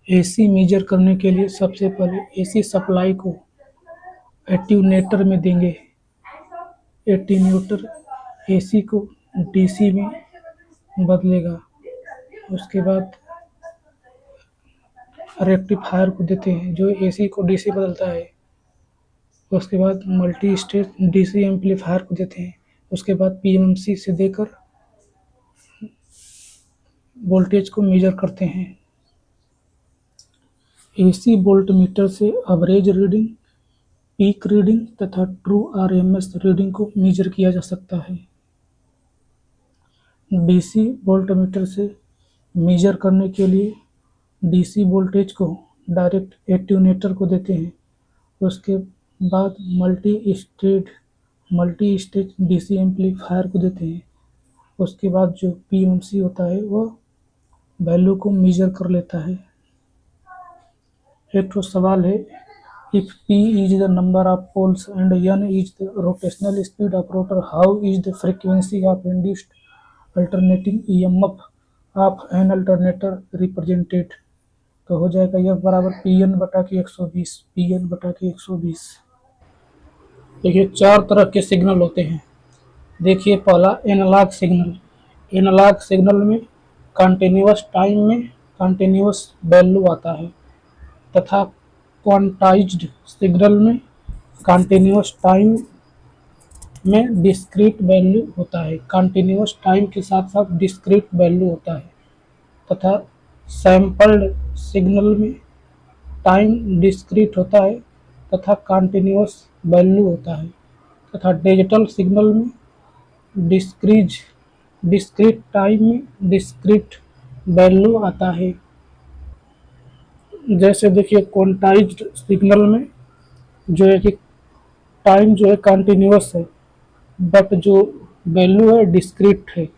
AC major करने के लिए सबसे पहले एसी सप्लाई को एट्यूनेटर में देंगे। एट्यूनेटर एसी को डीसी में बदलेगा। उसके बाद रेक्टिफायर को देते हैं जो एसी को डीसी बदलता है। उसके बाद मल्टी स्टेज डीसी एम्पलीफायर को देते हैं। उसके बाद पीएमसी से देकर वोल्टेज को मेजर करते हैं। एसी वोल्टमीटर से एवरेज रीडिंग, पीक रीडिंग तथा ट्रू आरएमएस रीडिंग को मेजर किया जा सकता है। डीसी वोल्टमीटर से मेजर करने के लिए डीसी वोल्टेज को डायरेक्ट एट्यूनेटर को देते हैं। उसके बाद मल्टी स्टेज डीसी एम्पलीफायर को देते हैं। उसके बाद जो पीएमसी होता है वह वैल्यू को मेजर कर लेता है। एक तो सवाल है, if P is the number of poles and N is the rotational speed of rotor, how is the frequency of induced alternating EMF of an alternator represented? तो हो जाएगा यह बराबर Pn/120 Pn/120। देखिए 4 तरह के सिग्नल होते हैं। देखिए पहला एनालॉग सिग्नल। एनालॉग सिग्नल में कंटिन्यूअस टाइम में कंटिन्यूअस वैल्यू आता है तथा क्वांटाइज्ड सिग्नल में कंटिन्यूअस टाइम में डिस्क्रीट वैल्यू होता है। कंटिन्यूअस टाइम के साथ साथ डिस्क्रीट वैल्यू होता है तथा सैंपल्ड सिग्नल में टाइम डिस्क्रीट होता है तथा कंटिन्यूअस वैल्यू होता है तथा डिजिटल सिग्नल में डिस्क्रीट टाइम में डिस्क्रीट वैल्यू आता है। जैसे देखिए क्वांटाइज्ड सिग्नल में जो है कि टाइम जो है कंटिन्यूअस है बट जो वैल्यू है डिस्क्रीट है।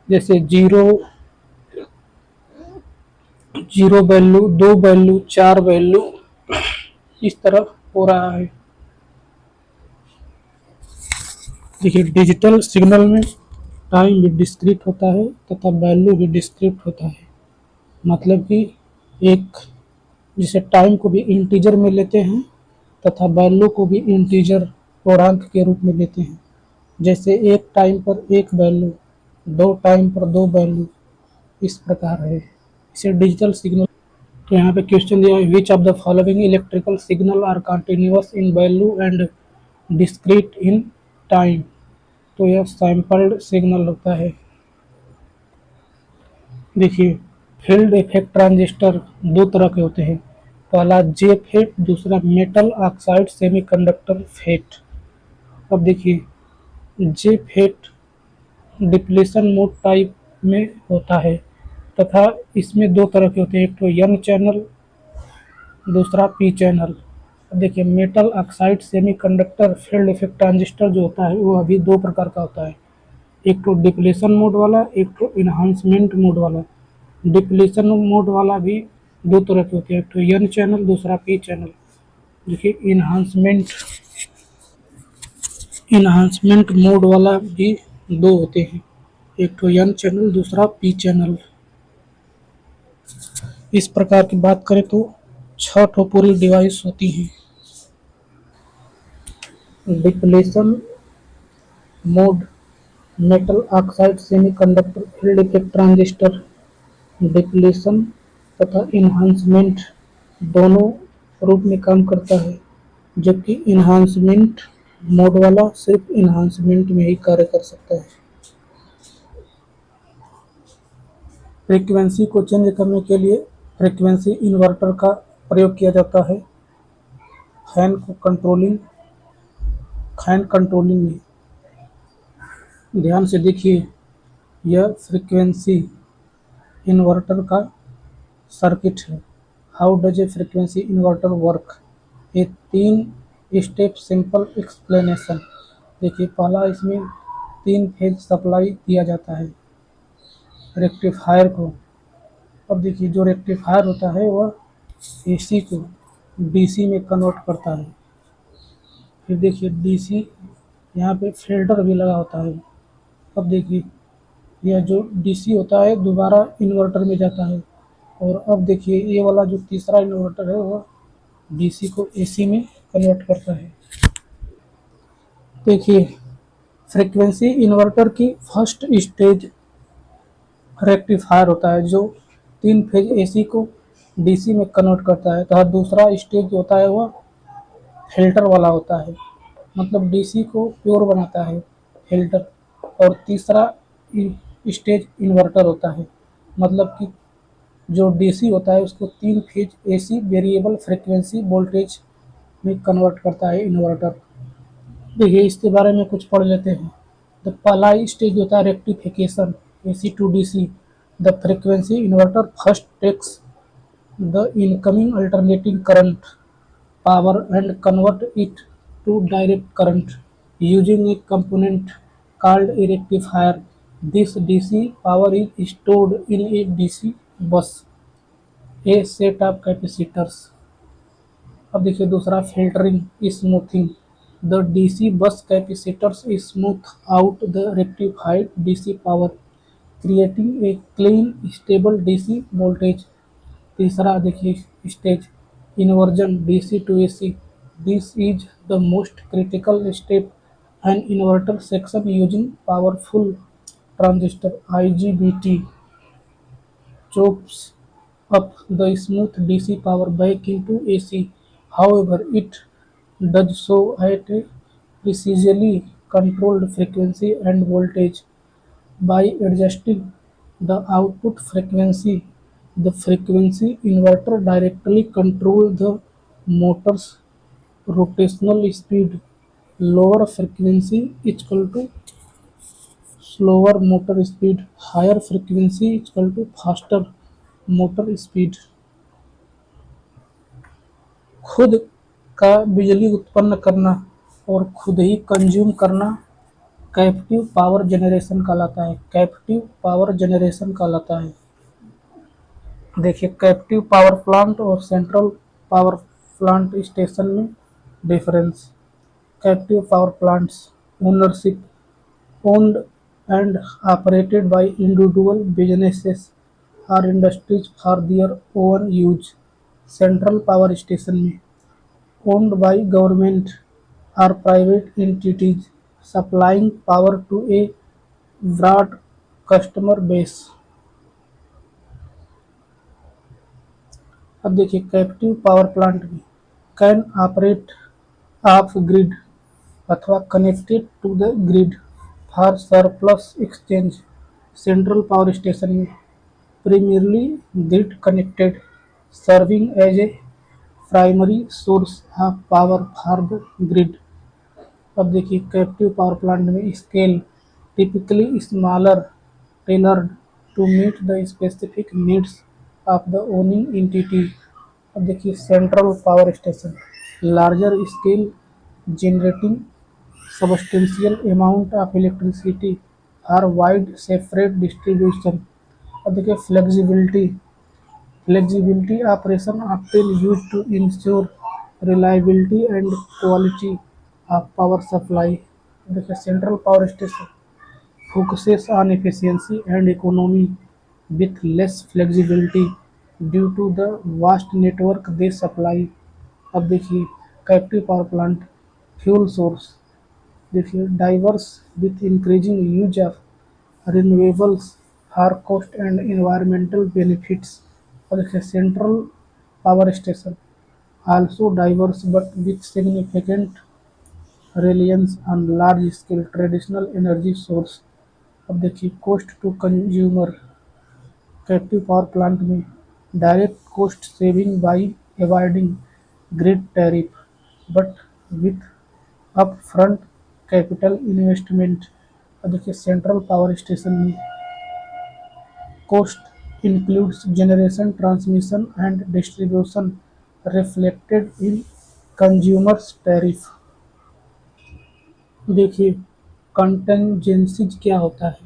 जैसे जीरो वैल्यू, 2 वैल्यू, 4 वैल्यू, इस तरह हो रहा है। देखिए डिजिटल सिग्नल में टाइम भी डिस्क्रीट होता है तथा वैल्यू भी डिस्क्रीट होता है। मतलब कि एक जिसे टाइम को भी इंटीजर में लेते हैं तथा वैल्यू को भी इंटीजर पूर्णांक के रूप में लेते हैं। जैसे एक टाइम पर एक वैल्यू, 2 टाइम पर 2 वैल्यू, इस प्रकार है। इसे डिजिटल सिग्नल। तो यहाँ पे क्वेश्चन दिया है, which of the following electrical signal are continuous in value and discrete in time? तो यह सैंपल्ड सिग्नल होता है। देखिए फील्ड इफेक्ट ट्रांजिस्टर 2 तरह के होते हैं। पहला जे फेट, दूसरा मेटल ऑक्साइड सेमीकंडक्टर फेट। अब देखिए जे फेट डिप्लेशन मोड टाइप में होता है तथा इसमें 2 तरह के होते हैं, एक तो एन चैनल, दूसरा पी चैनल। देखिए metal oxide semiconductor field effect transistor जो होता है वो अभी 2 प्रकार का होता है, एक तो डिप्लेशन मोड वाला, एक तो इन्हांसमेंट मोड वाला। डिप्लेशन मोड वाला भी 2 तरह के होते हैं, एक तो एन चैनल, दूसरा पी चैनल। देखिए इन्हांसमेंट मोड वाला भी 2 होते हैं, एक तो एन चैनल, दूसरा पी चैनल। इस प्रकार की बात करें तो 6 ठो पूरी डिवाइस होती हैं। Depletion mode metal oxide semiconductor field effect transistor depletion तथा इन्हांसमेंट दोनों रूप में काम करता है, जबकि इन्हांसमेंट मोड वाला सिर्फ इन्हांसमेंट में ही कार्य कर सकता है। फ्रीक्वेंसी को चेंज करने के लिए फ्रीक्वेंसी इन्वर्टर का प्रयोग किया जाता है। फैन कंट्रोलिंग में ध्यान से देखिए, यह फ्रीक्वेंसी इन्वर्टर का सर्किट है। How does a frequency inverter work? ये 3 स्टेप सिंपल एक्सप्लेनेशन। देखिए पहला इसमें 3 फेज सप्लाई दिया जाता है रेक्टिफायर को। अब देखिए जो रेक्टिफायर होता है वह एसी को डीसी में कन्वर्ट करता है। फिर देखिए डीसी यहाँ पे फिल्टर भी लगा होता है। अब देखिए यह जो डीसी होता है दोबारा इन्वर्टर में जाता है और अब देखिए ये वाला जो तीसरा इन्वर्टर है वो डीसी को एसी में कन्वर्ट करता है। देखिए फ्रीक्वेंसी इन्वर्टर की फर्स्ट स्टेज रेक्टिफायर होता है जो 3 फेज एसी को डीसी में कन्वर्ट करता है, तथा दूसरा स्टेज जो होता है वह फिल्टर वाला होता है, मतलब डीसी को प्योर बनाता है फिल्टर। और तीसरा स्टेज इन्वर्टर होता है, मतलब कि जो डीसी होता है उसको 3 phase AC variable frequency voltage में कन्वर्ट करता है इन्वर्टर। देखिए इसके बारे में कुछ पढ़ लेते हैं। द पहला स्टेज होता है rectification AC to DC. The frequency inverter first takes the incoming alternating current power and convert it to direct current using a component called a rectifier. This DC power is stored in a DC bus, a set of capacitors. अब देखिए दूसरा filtering smoothing. The DC bus capacitors smooth out the rectified DC power creating a clean stable DC voltage. तीसरा देखिए stage inversion DC to AC. This is the most critical step an inverter section using powerful transistor IGBT chops up the smooth DC power back into AC. However, it does so at a precisely controlled frequency and voltage by adjusting the output frequency. The frequency inverter directly controls the motor's rotational speed. Lower frequency is equal to slower motor speed, higher frequency is equal to faster motor speed. खुद का बिजली उत्पन्न करना और खुद ही consume करना captive power generation कहलाता है। कैप्टिव पावर जनरेशन कहलाता है। देखिए कैप्टिव पावर प्लांट और सेंट्रल पावर प्लांट स्टेशन में difference. Captive power plants ownership owned and operated by individual businesses or industries for their own use. Central power station में owned by government or private entities supplying power to a broad customer base। अब देखिए captive power plant में can operate off grid अथवा connected to the grid for surplus exchange. Central power station में primarily grid connected, serving as a primary source of power for the grid। अब देखिए captive power plant में scale typically smaller tailored to meet the specific needs of the owning entity. अब देखिए central power station larger scale generating substantial amount of electricity for wide separate distribution। अब देखिए flexibility operation often used to ensure reliability and quality of power supply। देखिए central power station focuses on efficiency and economy with less flexibility due to the vast network they supply। अब देखिए captive power plant fuel source देखिए diverse with increasing use of renewables for cost and environmental benefits। और देखिए central power station also diverse but with significant reliance on large scale traditional energy source। अब देखिए cost to consumer captive power plant में direct cost saving by avoiding grid tariff but with upfront capital investment। अब देखिए central power station में cost includes generation, transmission and distribution reflected in consumers tariff। देखिए कंटेंजेंसीज क्या होता है,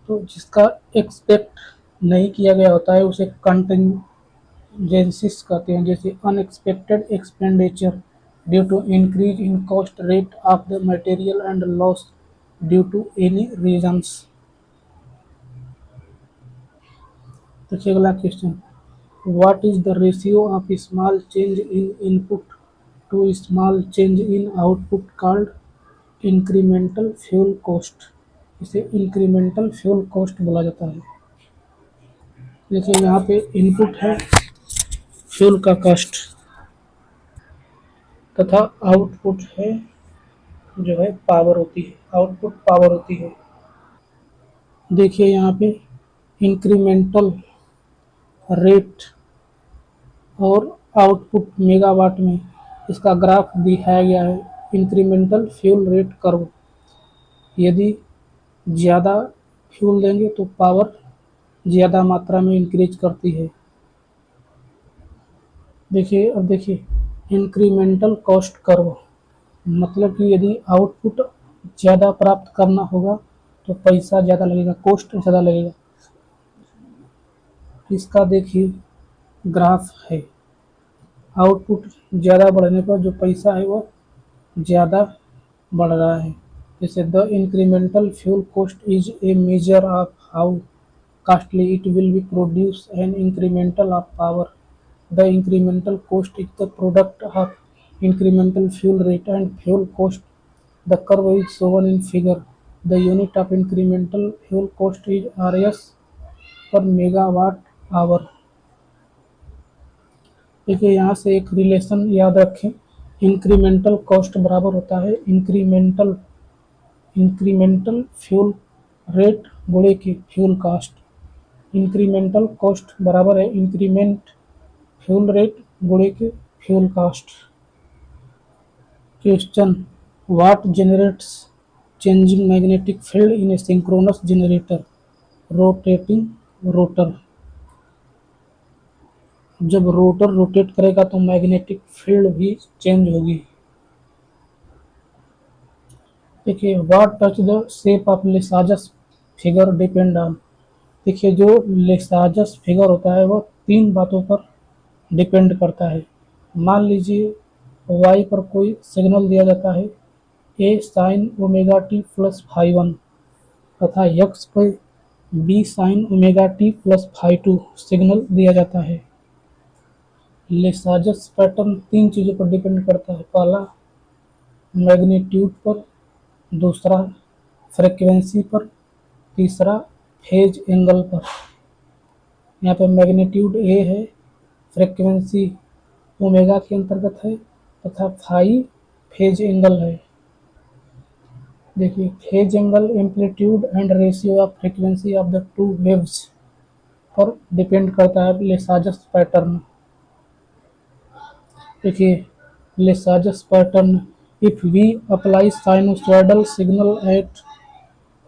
तो जिसका एक्सपेक्ट नहीं किया गया होता है उसे कंटेंजेंसीज कहते हैं। जैसे unexpected expenditure due to increase in cost rate of the material and loss due to any reasons. देखिए अगला question What is the ratio of small change in input to small change in output called incremental fuel cost? इसे incremental fuel cost बोला जाता है। देखिए यहाँ पे input है फ्यूल का कॉस्ट तथा आउटपुट है जो है पावर होती है, आउटपुट पावर होती है। देखिए यहाँ पे इंक्रीमेंटल रेट और आउटपुट मेगावाट में इसका ग्राफ दिखाया गया है। इंक्रीमेंटल फ्यूल रेट कर्व, यदि ज़्यादा फ्यूल देंगे तो पावर ज़्यादा मात्रा में इंक्रीज करती है। देखिए अब देखिए इंक्रीमेंटल कॉस्ट कर्व, मतलब कि यदि आउटपुट ज़्यादा प्राप्त करना होगा तो पैसा ज़्यादा लगेगा, कॉस्ट ज़्यादा लगेगा। इसका देखिए ग्राफ है, आउटपुट ज़्यादा बढ़ने पर जो पैसा है वो ज़्यादा बढ़ रहा है। जैसे the incremental fuel cost is a measure of how costly it will be produce an incremental of power. The incremental cost is the product of incremental fuel rate and fuel cost. The curve is shown in figure. The unit of incremental fuel cost is Rs per megawatt hour. देखिए यहाँ से एक relation याद रखें, incremental cost बराबर होता है incremental incremental fuel rate गुणे की फ्यूल कास्ट। इंक्रीमेंटल कॉस्ट बराबर है इंक्रीमेंट फ्यूल रेट गुणे के fuel cost. Question, what generates changing magnetic field in a synchronous generator? Rotating rotor. जब रोटर रोटेट करेगा तो मैग्नेटिक फील्ड भी चेंज होगी। देखिए what touch the shape of Lissajous figure depend on. देखिए जो लेसाजस फिगर होता है वो तीन बातों पर डिपेंड करता है। मान लीजिए वाई पर कोई सिग्नल दिया जाता है A sine omega T plus phi one तथा यक्स पर B sine omega T plus phi two signal दिया जाता है। लेसाजस पैटर्न तीन चीज़ों पर डिपेंड करता है, पहला मैग्नीट्यूड पर, दूसरा फ्रिक्वेंसी पर, तीसरा फेज एंगल पर। यहाँ पे मैग्नीट्यूड ए है, फ्रिक्वेंसी ओमेगा के अंतर्गत है तथा फाई फेज एंगल है। देखिए phase angle amplitude and ratio of frequency of the two waves पर डिपेंड करता है लेसाजस पैटर्न। देखिए Lissajous pattern, if we apply sinusoidal signal at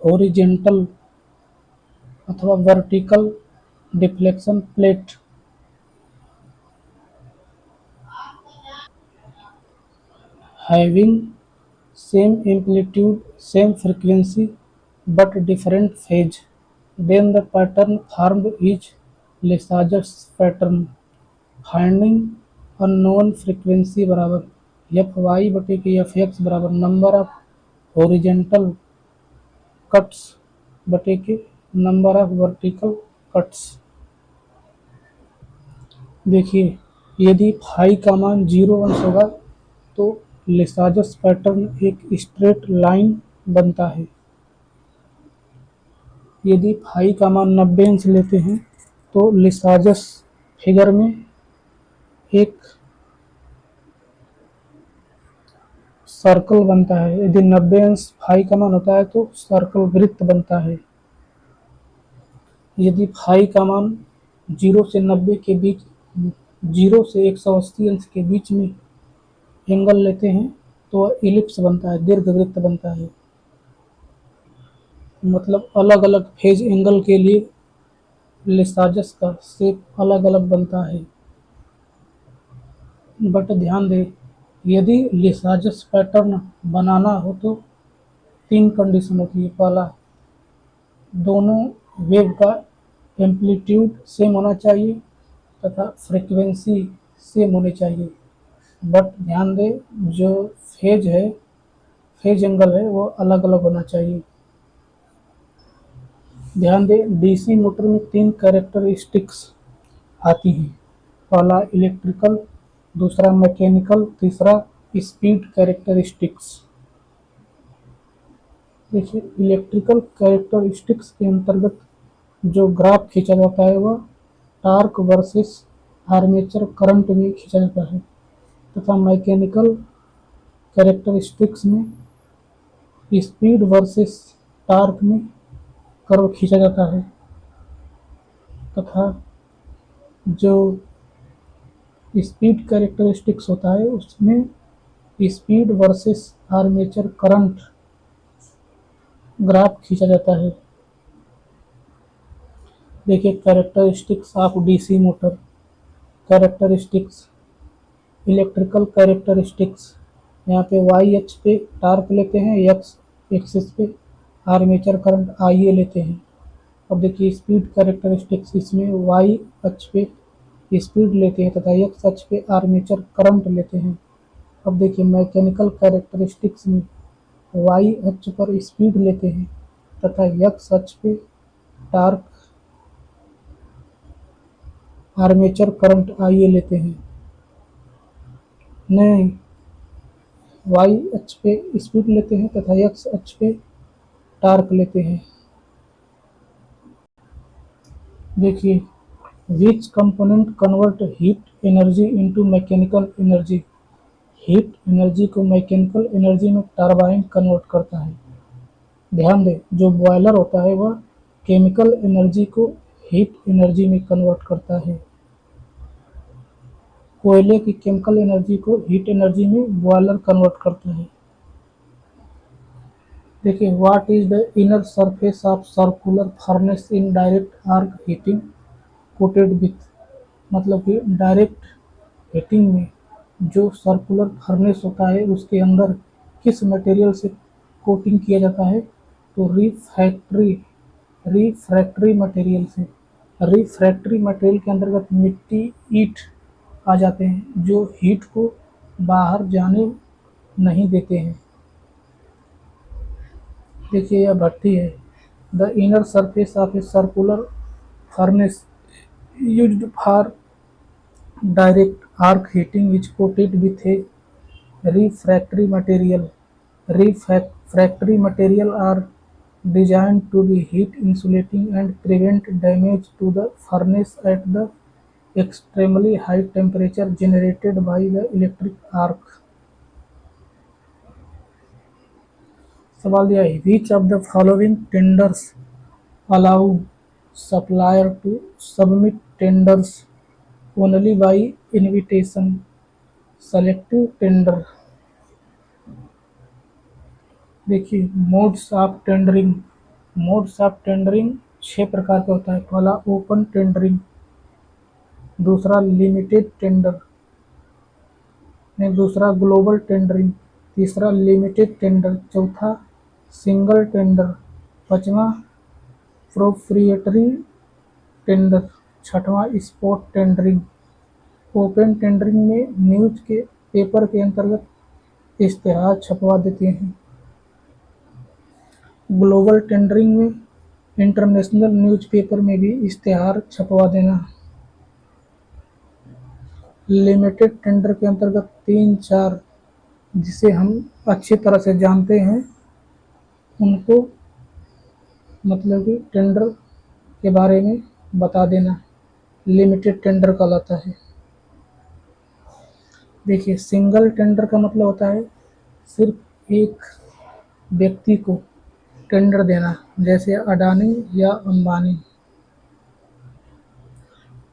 horizontal अथवा vertical deflection plate having same amplitude, same frequency but different phase, then the pattern formed is Lesagers pattern. Finding unknown frequency बराबर F Y बटे के F x बराबर number of horizontal cuts बटे के number of vertical cuts. देखिए यदि phi का मान 0 अंश होगा तो लेसाजस पैटर्न एक स्ट्रेट लाइन बनता है। यदि फाई का मान 90 अंश लेते हैं तो लेसाजस फिगर में एक सर्कल बनता है। यदि 90 अंश फाई का मान होता है तो सर्कल वृत्त बनता है। यदि फाई का मान 0 से 90 के बीच, 0 से 180 अंश के बीच में एंगल लेते हैं तो इलिप्स बनता है, दीर्घवृत्त बनता है। मतलब अलग अलग फेज एंगल के लिए लेसाजस का शेप अलग अलग बनता है। बट ध्यान दें, यदि लेसाजस पैटर्न बनाना हो तो तीन कंडीशन होती है। पहला, दोनों वेव का एम्पलीट्यूड सेम होना चाहिए तथा फ्रीक्वेंसी सेम होनी चाहिए। बट ध्यान दें जो फेज है, फेज एंगल है वो अलग अलग होना चाहिए। ध्यान दें डीसी मोटर में तीन कैरेक्टरिस्टिक्स आती हैं। पहला इलेक्ट्रिकल, दूसरा मैकेनिकल, तीसरा स्पीड कैरेक्टरिस्टिक्स। देखिए इलेक्ट्रिकल कैरेक्टरिस्टिक्स के अंतर्गत जो ग्राफ खींचा जाता है वह टार्क वर्सेस आर्मेचर करंट में खींचा जाता है, तथा मैकेनिकल कैरेक्टरिस्टिक्स में स्पीड वर्सेस टार्क में कर्व खींचा जाता है, तथा जो स्पीड कैरेक्टरिस्टिक्स होता है उसमें speed versus armature current graph खींचा जाता है। देखिए characteristics of DC motor, characteristics, electrical characteristics, यहाँ पे वाई अक्ष पे टार्क लेते हैं, एक्स एक्सिस पे आर्मेचर करंट आईए लेते हैं। अब देखिए स्पीड कैरेक्टरिस्टिक्स, इसमें वाई अक्ष पे स्पीड लेते हैं तथा एक्स अक्ष पे आर्मेचर करंट लेते हैं। अब देखिए मैकेनिकल कैरेक्टरिस्टिक्स में वाई अक्ष पर स्पीड लेते हैं तथा एक्स अक्ष पे टार्क आर्मेचर करंट आईए लेते हैं। नहीं, वाई अक्ष पे स्पीड लेते हैं तथा एक्स अक्ष पे टार्क लेते हैं। देखिए विच component convert heat energy into mechanical energy. Heat energy को मैकेनिकल एनर्जी में टरबाइन कन्वर्ट करता है। ध्यान दें, जो बॉयलर होता है वह केमिकल एनर्जी को हीट एनर्जी में कन्वर्ट करता है। कोयले की केमिकल एनर्जी को हीट एनर्जी में बॉयलर कन्वर्ट करता है। देखिए what is the inner surface of circular furnace in direct arc heating coated with, मतलब कि डायरेक्ट हीटिंग में जो सर्कुलर फर्नेस होता है उसके अंदर किस मटेरियल से कोटिंग किया जाता है, तो रिफ्रैक्टरी मटेरियल से। रिफ्रैक्टरी मटेरियल के अंतर्गत मिट्टी, ईंट आ जाते हैं जो हीट को बाहर जाने नहीं देते हैं। देखिए यह भट्टी है। The inner surface of a circular furnace used for direct arc heating is coated with A refractory material. Refractory material are designed to be heat insulating and prevent damage to the furnace at the extremely high temperature generated by the electric arc. सवाल दिया है which of the following tenders allow supplier to submit tenders only by invitation? Selective tender. देखिए modes of tendering, modes of tendering 6 प्रकार का होता है। पहला open tendering, दूसरा लिमिटेड टेंडर, दूसरा ग्लोबल टेंडरिंग, तीसरा लिमिटेड टेंडर, चौथा सिंगल टेंडर, पांचवा प्रोप्रिएटरी टेंडर, छठवां स्पॉट टेंडरिंग। ओपन टेंडरिंग में न्यूज के पेपर के अंतर्गत इश्तेहार छपवा देते हैं। ग्लोबल टेंडरिंग में इंटरनेशनल न्यूज़पेपर में भी इश्तेहार छपवा देना। लिमिटेड टेंडर के अंतर्गत 3-4 जिसे हम अच्छी तरह से जानते हैं उनको मतलब कि टेंडर के बारे में बता देना लिमिटेड टेंडर कहलाता है। देखिए सिंगल टेंडर का मतलब होता है सिर्फ एक व्यक्ति को टेंडर देना, जैसे अडानी या अंबानी।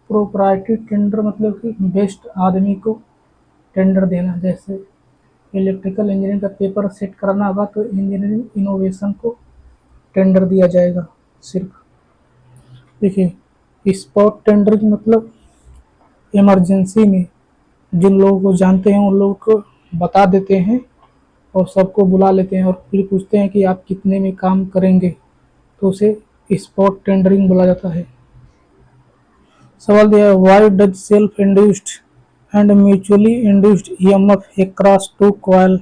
प्रोप्राइटरी टेंडर मतलब कि बेस्ट आदमी को टेंडर देना, जैसे इलेक्ट्रिकल इंजीनियरिंग का पेपर सेट कराना होगा तो इंजीनियरिंग इनोवेशन को टेंडर दिया जाएगा सिर्फ। देखिए स्पॉट टेंडरिंग मतलब इमरजेंसी में जिन लोगों को जानते हैं उन लोगों को बता देते हैं और सबको बुला लेते हैं और फिर पूछते हैं कि आप कितने में काम करेंगे, तो उसे स्पॉट टेंडरिंग बोला जाता है। सवाल दिया है why does self induced and mutually induced EMF across two coil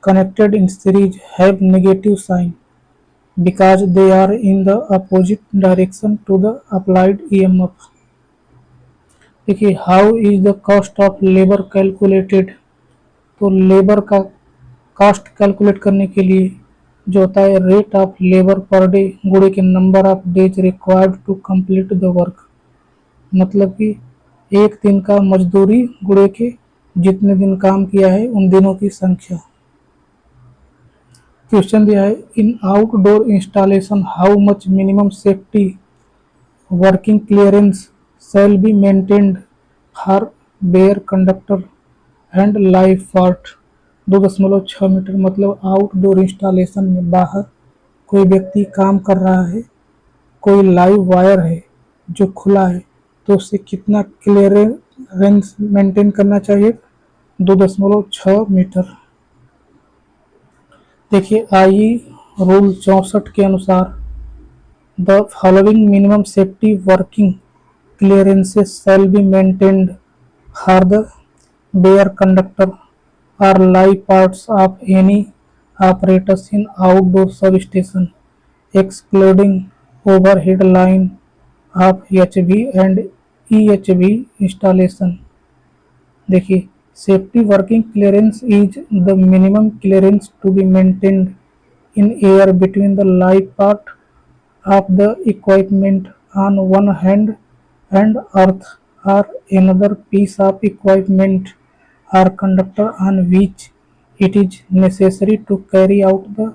connected in series have negative sign because they are in the opposite direction to the applied EMF. देखिए how is the cost of labour calculated. तो labour का cost calculate करने के लिए जो होता है rate of labour per day गुणे के number of days required to complete the work. मतलब कि एक दिन का मजदूरी गुणे के जितने दिन काम किया है उन दिनों की संख्या। क्वेश्चन दिया है in outdoor installation how much minimum safety working clearance shall be maintained for bare conductor and live part. 2.6 metre मतलब आउटडोर इंस्टॉलेशन में बाहर कोई व्यक्ति काम कर रहा है, कोई लाइव वायर है जो खुला है, तो उससे कितना क्लियरेंस मेंटेन करना चाहिए? 2.6 मीटर। देखिए आई रूल 64 के अनुसार the following minimum safety working clearances shall be maintained for the bare conductor or live parts of any apparatus in outdoor substation, excluding overhead line of HV and EHV installation। देखिए safety working clearance is the minimum clearance to be maintained in air between the live part of the equipment on one hand and earth or another piece of equipment or conductor on which it is necessary to carry out the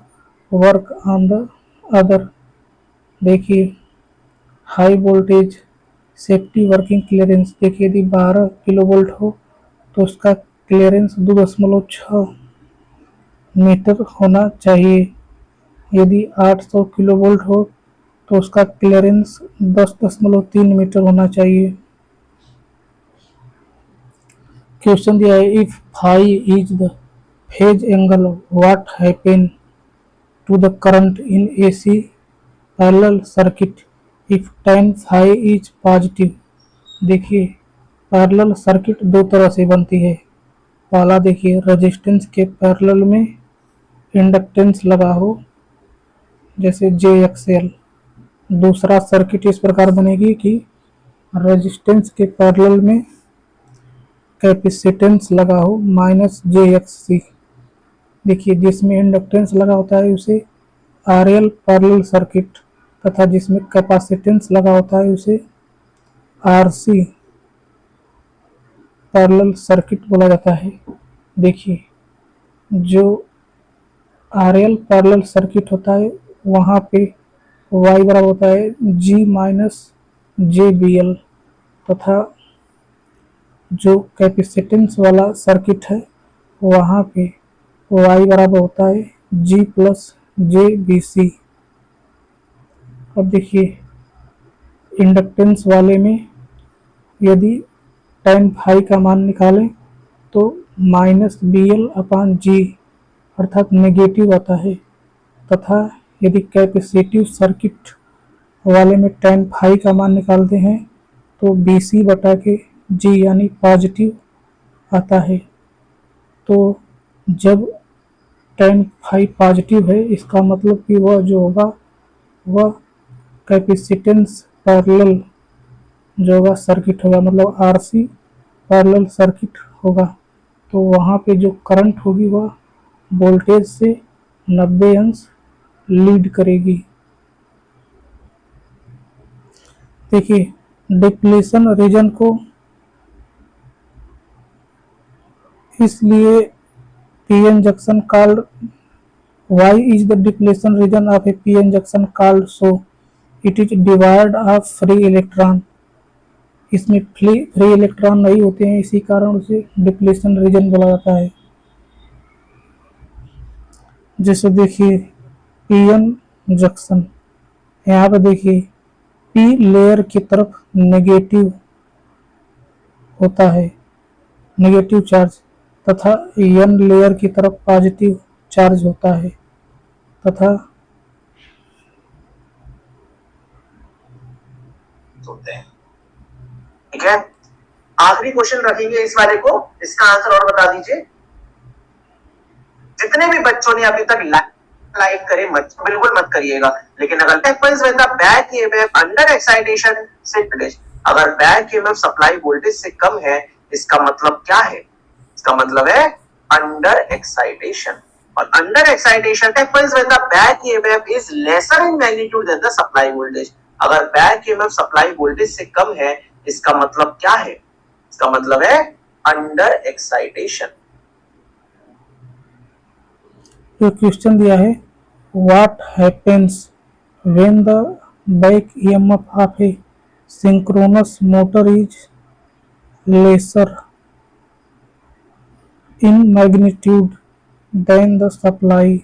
work on the other। देखिए high voltage safety working clearance देखिए यदि 12 kilovolt हो तो उसका clearance 2.6 metre होना चाहिए। यदि 800 kilovolt हो तो उसका क्लियरेंस 10.3 मीटर होना चाहिए। क्वेश्चन दिया है if phi is the phase angle what happen to the current in AC parallel circuit if tan phi is positive. देखिए पैरेलल सर्किट दो तरह से बनती है। पहला देखिए रेजिस्टेंस के पैरेलल में इंडक्टेंस लगा हो जैसे JXL। दूसरा सर्किट इस प्रकार बनेगी कि रेजिस्टेंस के पैरेलल में कैपेसिटेंस लगा हो -JXC। देखिए जिसमें इंडक्टेंस लगा होता है उसे RL पैरेलल सर्किट तथा जिसमें कैपेसिटेंस लगा होता है उसे RC पैरेलल सर्किट बोला जाता है। देखिए जो RL पैरेलल सर्किट होता है वहाँ पे Y बराबर होता है G-JBL तथा जो कैपेसिटेंस वाला सर्किट है वहाँ पे Y बराबर होता है G+JBC। अब देखिए इंडक्टेंस वाले में यदि tan फाई का मान निकालें तो -BL/G अर्थात नेगेटिव आता है तथा यदि कैपेसिटिव सर्किट वाले में tan फाई का मान निकालते हैं तो BC/G यानी पॉजिटिव आता है। तो जब tan फाई पॉजिटिव है इसका मतलब कि वह जो होगा वह कैपेसिटेंस पैरेलल जो होगा सर्किट होगा मतलब RC पैरेलल सर्किट होगा। तो वहाँ पे जो करंट होगी वह वोल्टेज से 90 अंश लीड करेगी। देखिए डिप्लेशन रीजन को इसलिए PN junction called why is the depletion region of a PN junction called so it is divide of free electron. इसमें फ्री इलेक्ट्रॉन नहीं होते हैं इसी कारण उसे डिप्लेशन रीजन बोला जाता है। जैसे देखिए पीएन जंक्शन यहाँ पे देखिए पी लेयर की तरफ नेगेटिव होता है नेगेटिव चार्ज तथा एन लेयर की तरफ पॉजिटिव चार्ज होता है तथा ठीक है। आखिरी क्वेश्चन रखेंगे इस वाले को, इसका आंसर और बता दीजिए। जितने भी बच्चों ने अभी तक लाइक करे मत, बिल्कुल मत करिएगा, लेकिन अगर बैक अंडर एक्साइटेशन से अगर बैक ईएमएफ सप्लाई वोल्टेज से कम है, इसका मतलब क्या है? इसका मतलब है अंडर एक्साइटेशन। और under excitation happens when the back EMF is lesser in magnitude than the supply voltage। अगर बैक EMF सप्लाई वोल्टेज से कम है, इसका मतलब क्या है? इसका मतलब है अंडर एक्साइटेशन। जो क्वेश्चन दिया है, what happens when the back EMF of a synchronous motor is lesser in magnitude than the supply.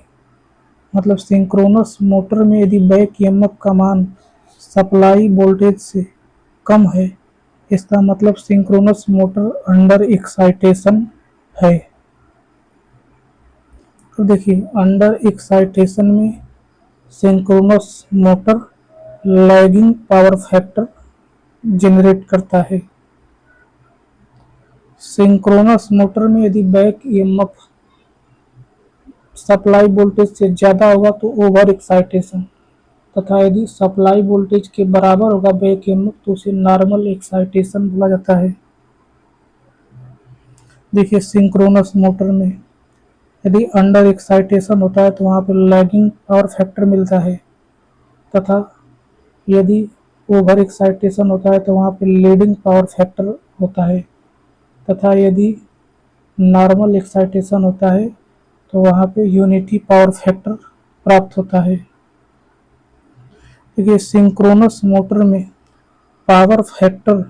मतलब सिंक्रोनस मोटर में यदि बैक ईएमएफ का मान सप्लाई वोल्टेज से कम है, इसका मतलब सिंक्रोनस मोटर अंडर एक्साइटेशन है। तो देखिए, अंडर एक्साइटेशन में synchronous motor lagging power factor generate करता है। सिंक्रोनस मोटर में यदि बैक ईएमएफ सप्लाई वोल्टेज से ज़्यादा होगा तो ओवर एक्साइटेशन, तथा यदि सप्लाई वोल्टेज के बराबर होगा बैक ईएमएफ तो उसे नॉर्मल एक्साइटेशन बोला जाता है। देखिए, सिंक्रोनस मोटर में यदि अंडर एक्साइटेशन होता है तो वहाँ पर लैगिंग पावर फैक्टर मिलता है, तथा यदि ओवर एक्साइटेशन होता है तो वहाँ पर लीडिंग पावर फैक्टर होता है, तथा यदि नॉर्मल एक्साइटेशन होता है तो वहाँ पे यूनिटी पावर फैक्टर प्राप्त होता है। देखिए, सिंक्रोनस मोटर में पावर फैक्टर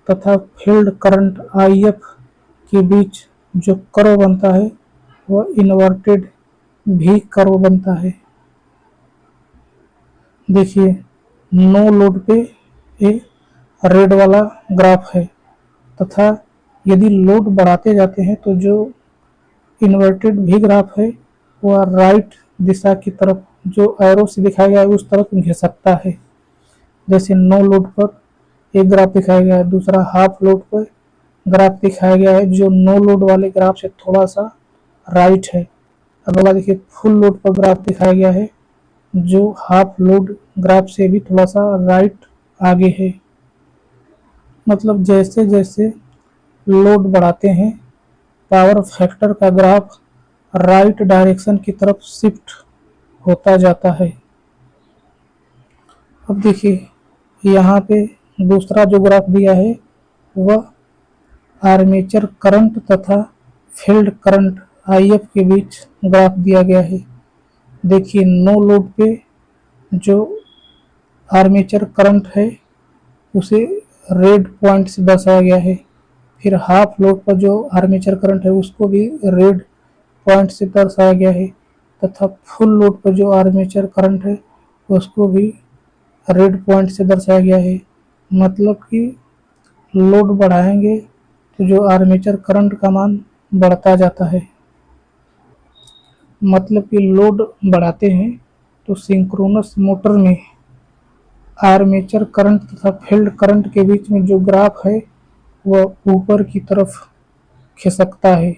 तथा फील्ड करंट IF के बीच जो कर्व बनता है वह इन्वर्टेड भी कर्व बनता है। देखिए, नो लोड पे ये रेड वाला ग्राफ है, तथा यदि लोड बढ़ाते जाते हैं तो जो इन्वर्टेड भी ग्राफ है वह राइट दिशा की तरफ, जो एरो से दिखाया गया है उस तरफ घिसकता है। जैसे नो लोड पर एक ग्राफ दिखाया गया है, दूसरा हाफ लोड पर ग्राफ दिखाया गया है जो नो लोड वाले ग्राफ से थोड़ा सा राइट है। अगला देखिए, फुल लोड पर ग्राफ दिखाया गया है जो हाफ लोड ग्राफ से भी थोड़ा सा राइट आगे है। मतलब जैसे जैसे लोड बढ़ाते हैं पावर फैक्टर का ग्राफ राइट डायरेक्शन की तरफ शिफ्ट होता जाता है। अब देखिए, यहाँ पे दूसरा जो ग्राफ दिया है वह आर्मेचर करंट तथा फील्ड करंट IF के बीच ग्राफ दिया गया है। देखिए, नो लोड पे जो आर्मेचर करंट है उसे रेड पॉइंट से दर्शाया गया है, फिर हाफ लोड पर जो आर्मेचर करंट है उसको भी रेड पॉइंट से दर्शाया गया है, तथा फुल लोड पर जो आर्मेचर करंट है उसको भी रेड पॉइंट से दर्शाया गया है। मतलब कि लोड बढ़ाएंगे तो जो आर्मेचर करंट का मान बढ़ता जाता है। मतलब कि लोड बढ़ाते हैं तो सिंक्रोनस मोटर में आर्मेचर करंट तथा फील्ड करंट के बीच में जो ग्राफ है वह ऊपर की तरफ खिसकता है।